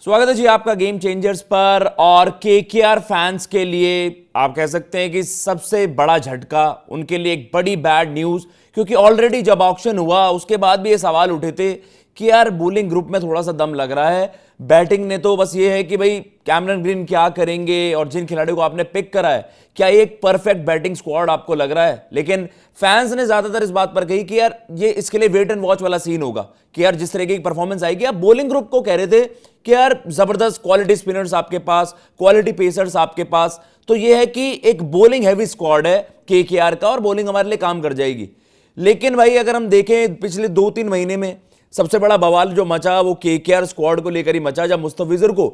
स्वागत है जी आपका गेम चेंजर्स पर। और केकेआर फैंस के लिए आप कह सकते हैं कि सबसे बड़ा झटका, उनके लिए एक बड़ी बैड न्यूज, क्योंकि ऑलरेडी जब ऑक्शन हुआ उसके बाद भी ये सवाल उठे थे कि यार बॉलिंग ग्रुप में थोड़ा सा दम लग रहा है। बैटिंग ने तो बस ये है कि भाई कैमरन ग्रीन क्या करेंगे और जिन खिलाड़ियों को आपने पिक करा है क्या एक परफेक्ट बैटिंग स्क्वाड आपको लग रहा है। लेकिन फैंस ने ज्यादातर इस बात पर कही कि यार ये इसके लिए वेट एंड वॉच वाला सीन होगा कि यार जिस तरह की परफॉर्मेंस आएगी। आप बॉलिंग ग्रुप को कह रहे थे कि यार जबरदस्त क्वालिटी स्पिनर्स आपके पास, क्वालिटी पेसर्स आपके पास, तो ये है कि एक बॉलिंग हैवी स्क्वाड है केकेआर का और बॉलिंग हमारे लिए काम कर जाएगी। लेकिन भाई अगर हम देखें पिछले 2-3 महीने में सबसे बड़ा बवाल जो मचा वो केकेआर स्क्वाड को लेकर ही मचा, जब मुस्तफिजुर को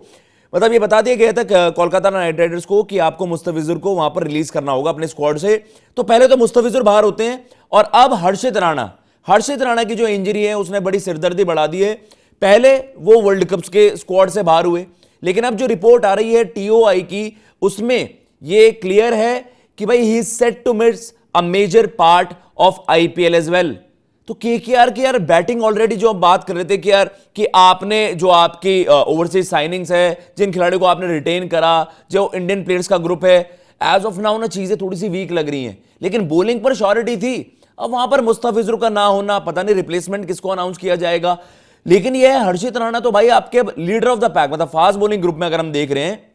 मतलब ये बता दिया गया था कोलकाता नाइट राइडर्स को कि आपको मुस्तफिजुर को वहां पर रिलीज करना होगा अपने स्क्वाड से। तो पहले तो मुस्तफिजुर बाहर होते हैं और अब हर्षित राणा की जो इंजरी है उसने बड़ी सिरदर्दी बढ़ा दी है। पहले वो वर्ल्ड कप के स्क्वाड से बाहर हुए, लेकिन अब जो रिपोर्ट आ रही है टीओआई की उसमें ये क्लियर है कि भाई he is set to miss a major part of IPL as well. तो केकेआर की यार बैटिंग ऑलरेडी जो हम बात कर रहे थे कि यार कि आपने जो आपकी ओवरसीज साइनिंग्स है, जिन खिलाड़ियों को आपने रिटेन करा, जो इंडियन प्लेयर्स का ग्रुप है, एज ऑफ नाउ ना चीजें थोड़ी सी वीक लग रही हैं। लेकिन बॉलिंग पर श्योरिटी थी। अब वहां पर मुस्तफिजुर का ना होना, पता नहीं रिप्लेसमेंट किसको अनाउंस किया जाएगा। लेकिन यह हर्षित राणा तो भाई आपके लीडर ऑफ द पैक, मतलब फास्ट बॉलिंग ग्रुप में अगर हम देख रहे हैं,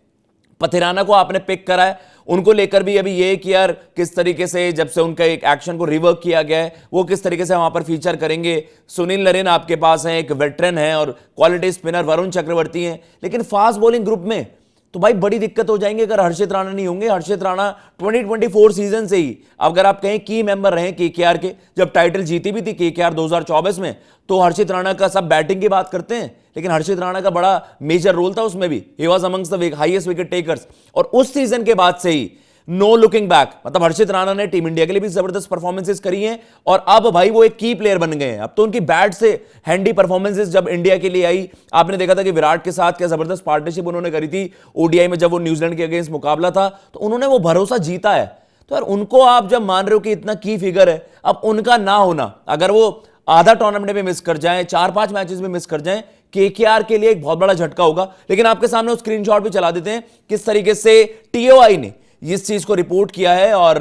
पथिराना को आपने पिक करा है, उनको लेकर भी अभी ये कि यार किस तरीके से जब से उनका एक एक्शन को रिवर्क किया गया है वो किस तरीके से वहां पर फीचर करेंगे। सुनील नरेन आपके पास है, एक वेटरन है, और क्वालिटी स्पिनर वरुण चक्रवर्ती हैं। लेकिन फास्ट बॉलिंग ग्रुप में तो भाई बड़ी दिक्कत हो जाएंगे अगर हर्षित राणा नहीं होंगे। हर्षित राणा 2024 सीजन से ही अगर आप कहें की मेंबर रहे केकेआर के, जब टाइटल जीती भी थी केकेआर 2024 में, तो हर्षित राणा का सब बैटिंग की बात करते हैं, लेकिन हर्षित राणा का बड़ा मेजर रोल था उसमें भी। He was amongst the highest wicket takers. और उस सीजन के बाद से ही नो लुकिंग बैक, मतलब हर्षित राणा ने टीम इंडिया के लिए भी जबरदस्त परफॉर्मेंसेस करी हैं और अब भाई वो एक की प्लेयर बन गए हैं। अब तो उनकी बैट से हैंडी परफॉर्मेंसेस जब इंडिया के लिए आई, आपने देखा था कि विराट के साथ क्या जबरदस्त पार्टनरशिप उन्होंने करी थी ओडीआई में, जब वो न्यूजीलैंड के अगेंस्ट मुकाबला था तो उन्होंने वो भरोसा जीता है। तो यार उनको आप जब मान रहे हो कि इतना की फिगर है, अब उनका ना होना, अगर वो आधा टूर्नामेंट में मिस कर जाएं, 4-5 मैचेस में मिस कर जाएं, केकेआर के लिए एक बहुत बड़ा झटका होगा। लेकिन आपके सामने वो स्क्रीनशॉट भी चला देते हैं किस तरीके से टीओआई ने इस चीज को रिपोर्ट किया है और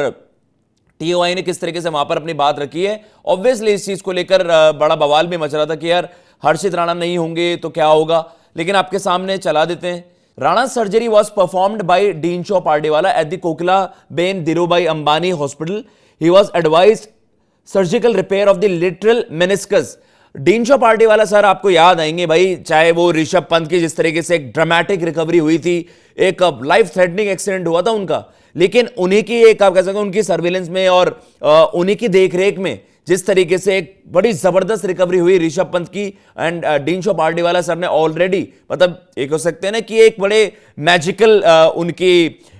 टीओआई ने किस तरीके से वहां पर अपनी बात रखी है। ऑब्वियसली इस चीज को लेकर बड़ा बवाल भी मच रहा था कि यार हर्षित राणा नहीं होंगे तो क्या होगा, लेकिन आपके सामने चला देते हैं। Rana surgery was performed by Dinshaw Pardiwala at the Kokila ben Dhirubhai Ambani hospital. He was advised surgical repair of the lateral meniscus. Dinshaw Pardiwala sir आपको याद आएंगे भाई, चाहे वो ऋषभ पंत की जिस तरीके से एक ड्रामेटिक रिकवरी हुई थी, एक लाइफ थ्रेटनिंग एक्सीडेंट हुआ था उनका, लेकिन उन्हीं की एक आप कह सकते हैं उनकी सर्विलेंस में और उन्हीं की देखरेख में जिस तरीके से एक बड़ी जबरदस्त रिकवरी हुई ऋषभ पंत की, एंड डीनशॉ पार्डेवाला सर ने ऑलरेडी मतलब एक हो सकते हैं ना कि एक बड़े मैजिकल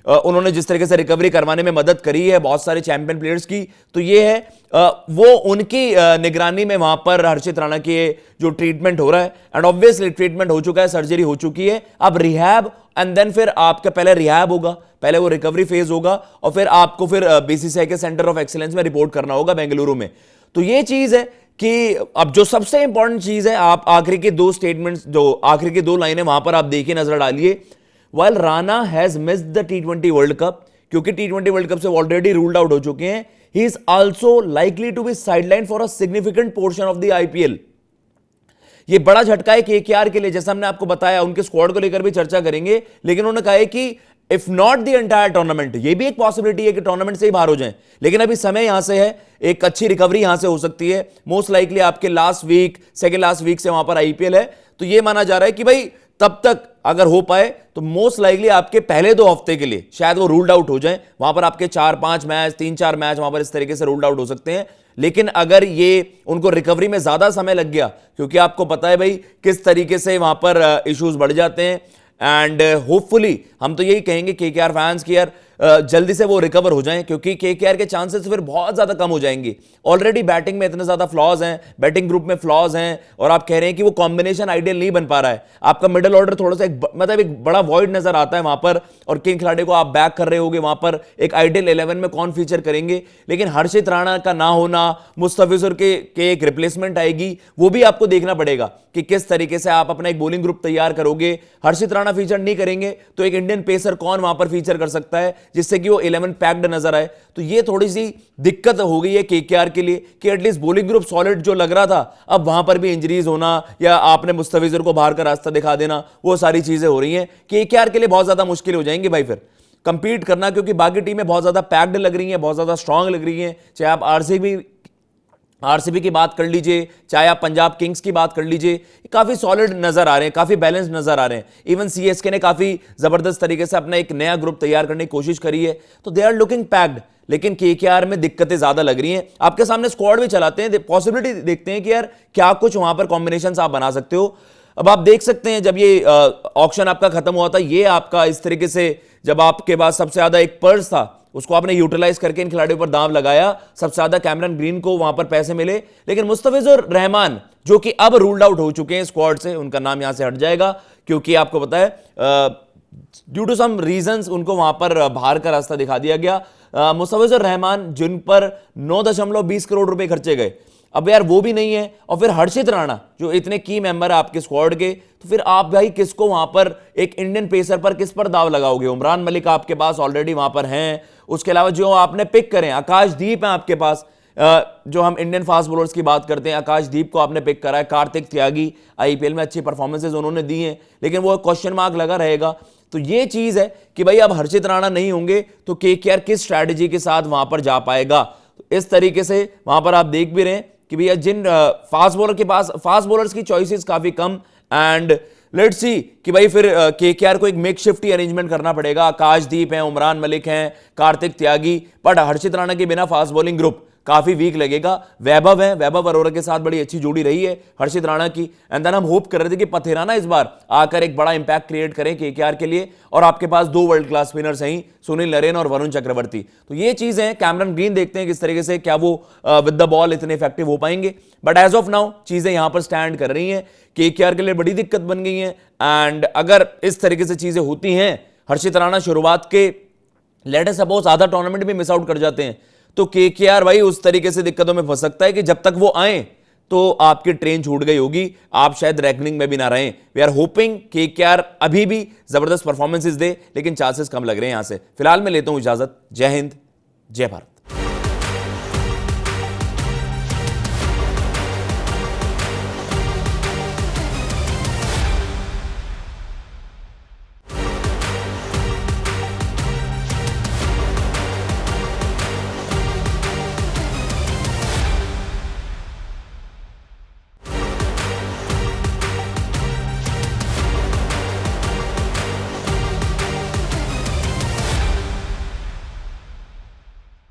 उन्होंने जिस तरीके से रिकवरी करवाने में मदद करी है बहुत सारे चैंपियन प्लेयर्स की, तो ये है वो उनकी निगरानी में वहां पर हर्षित राणा की जो ट्रीटमेंट हो रहा है। एंड ऑब्वियसली ट्रीटमेंट हो चुका है, सर्जरी हो चुकी है, अब रिहैब एंड देन फिर आपका पहले रिहैब होगा, पहले वो रिकवरी फेज होगा और फिर आपको फिर बीसीसीआई के सेंटर ऑफ एक्सीलेंस में रिपोर्ट करना होगा बेंगलुरु में। तो ये चीज है कि अब जो सबसे इंपॉर्टेंट चीज है, आप आखिरी के दो स्टेटमेंट्स, जो आखिरी की दो लाइनें वहां पर आप देखिए, नजर डालिए। While Rana has missed the T20 World Cup, क्योंकि T20 वर्ल्ड कप से ऑलरेडी रूल्ड आउट हो चुके हैं, he is also likely to be sidelined for a significant portion of the IPL। ये बड़ा झटका है केकेआर के लिए, जैसा हमने आपको बताया, उनके स्क्वाड को लेकर भी चर्चा करेंगे, लेकिन उन्होंने कहा है कि if not the entire tournament, ये भी एक पॉसिबिलिटी है कि टूर्नामेंट से ही बाहर हो जाएं, लेकिन अभी समय यहां से है, एक अच्छी रिकवरी यहां से हो सकती है। मोस्ट लाइकली आपके last week, second last week से वहां पर आईपीएल है, तो ये माना जा रहा है कि भाई तब तक अगर हो पाए तो मोस्ट लाइकली आपके पहले 2 हफ्ते के लिए शायद वो रूल्ड आउट हो जाए, वहां पर आपके 4-5 मैच, 3-4 मैच वहां पर इस तरीके से रूल्ड आउट हो सकते हैं। लेकिन अगर ये उनको रिकवरी में ज्यादा समय लग गया, क्योंकि आपको पता है भाई किस तरीके से वहां पर इश्यूज बढ़ जाते हैं, एंड होपफुली हम तो यही कहेंगे केकेआर फैंस की यार जल्दी से वो रिकवर हो जाएं, क्योंकि केकेआर के चांसेस फिर बहुत ज्यादा कम हो जाएंगे। ऑलरेडी बैटिंग में इतने ज्यादा फ्लॉज हैं, बैटिंग ग्रुप में फ्लॉज हैं, और आप कह रहे हैं कि वो कॉम्बिनेशन आइडियल नहीं बन पा रहा है। आपका मिडिल ऑर्डर थोड़ा सा मतलब एक बड़ा वॉइड नजर आता है वहां पर, और किन खिलाड़ी को आप बैक कर रहे होगे वहां पर, एक आइडियल 11 में कौन फीचर करेंगे। लेकिन हर्षित राणा का ना होना, मुस्तफिजुर के एक रिप्लेसमेंट आएगी, वो भी आपको देखना पड़ेगा कि किस तरीके से आप अपना एक बॉलिंग ग्रुप तैयार करोगे। हर्षित राणा फीचर नहीं करेंगे तो एक इंडियन पेसर कौन वहां पर फीचर कर सकता है जिससे कि वो 11 पैक्ड नजर आए। तो ये थोड़ी सी दिक्कत हो गई है केकेआर के लिए कि एटलीस्ट बॉलिंग ग्रुप सॉलिड जो लग रहा था, अब वहां पर भी इंजरीज होना या आपने मुस्तफिजुर को बाहर का रास्ता दिखा देना, वो सारी चीजें हो रही हैं। केकेआर के लिए बहुत ज्यादा मुश्किल हो जाएंगी भाई फिर कंपीट करना, क्योंकि बाकी टीमें बहुत ज्यादा पैक्ड लग रही हैं, बहुत ज्यादा स्ट्रांग लग रही हैं। चाहे आप आरसीबी की बात कर लीजिए, चाहे आप पंजाब किंग्स की बात कर लीजिए, काफी सॉलिड नजर आ रहे हैं, काफी बैलेंस नजर आ रहे हैं। इवन सीएसके ने काफी जबरदस्त तरीके से अपना एक नया ग्रुप तैयार करने की कोशिश करी है, तो दे आर लुकिंग पैक्ड। लेकिन केकेआर में दिक्कतें ज्यादा लग रही हैं। आपके सामने स्क्वाड भी चलाते हैं, पॉसिबिलिटी देखते हैं कि यार क्या कुछ वहां पर कॉम्बिनेशन आप बना सकते हो। अब आप देख सकते हैं जब ये ऑक्शन आपका खत्म हुआ था, ये आपका इस तरीके से जब आपके पास सबसे ज्यादा एक पर्स था उसको आपने यूटिलाइज करके इन खिलाड़ियों पर दांव लगाया, सबसे ज्यादा कैमरन ग्रीन को वहां पर पैसे मिले। लेकिन मुस्तफिजुर रहमान जो कि अब रूल्ड आउट हो चुके हैं स्क्वाड से, उनका नाम यहां से हट जाएगा, क्योंकि आपको पता है ड्यू टू सम रीजंस उनको वहां पर बाहर का रास्ता दिखा दिया गया। मुस्तफिजुर रहमान जिन पर 9.20 करोड़ रुपए खर्चे गए, अब यार वो भी नहीं है, और फिर हर्षित राणा जो इतने की मेंबर है आपके स्क्वाड के, तो फिर आप भाई किसको वहां पर एक इंडियन पेसर पर किस पर दाव लगाओगे। उमरान मलिक आपके पास ऑलरेडी वहां पर हैं, उसके अलावा जो आपने पिक करें आकाशदीप है आपके पास, जो हम इंडियन फास्ट बॉलर्स की बात करते हैं, आकाशदीप को आपने पिक करा है। कार्तिक त्यागी आईपीएल में अच्छी परफॉर्मेंसेज उन्होंने दी हैं, लेकिन वो क्वेश्चन मार्क लगा रहेगा। तो ये चीज है कि भाई अब हर्षित राणा नहीं होंगे तो केकेआर किस स्ट्रैटेजी के साथ वहां पर जा पाएगा। तो इस तरीके से वहां पर आप देख भी रहे हैं कि भैया जिन फास्ट बॉलर के पास फास्ट बॉलर्स की चॉइसेस काफी कम, एंड लेट्स सी कि भाई फिर केकेआर को एक मेकशिफ्ट ही अरेंजमेंट करना पड़ेगा। आकाशदीप हैं, उमरान मलिक हैं, कार्तिक त्यागी, बट हर्षित राणा के बिना फास्ट बॉलिंग ग्रुप काफी वीक लगेगा। वैभव है, वैभव अरोरा के साथ बड़ी अच्छी जोड़ी रही है हर्षित राणा की, एंड देन हम होप कर रहे थे कि पथेराना इस बार आकर एक बड़ा इंपैक्ट क्रिएट करें केकेआर के लिए। और आपके पास 2 वर्ल्ड क्लास स्पिनर्स हैं, सुनील नरेन और वरुण चक्रवर्ती। तो ये चीजें कैमरन ग्रीन देखते हैं किस तरीके से क्या वो विद द बॉल इतने इफेक्टिव हो पाएंगे। बट एज ऑफ नाउ चीजें यहां पर स्टैंड कर रही हैं, केकेआर के लिए बड़ी दिक्कत बन गई है। एंड अगर इस तरीके से चीजें होती हैं, हर्षित राणा शुरुआत के लेट अस सपोज आधा टूर्नामेंट भी मिस आउट कर जाते हैं, तो केकेआर भाई उस तरीके से दिक्कतों में फंस सकता है कि जब तक वो आए तो आपकी ट्रेन छूट गई होगी, आप शायद रैंकिंग में भी ना रहें। वी आर होपिंग केकेआर अभी भी जबरदस्त परफॉर्मेंसेस दे, लेकिन चांसेस कम लग रहे हैं यहां से। फिलहाल मैं लेता हूं इजाजत। जय हिंद, जय भारत।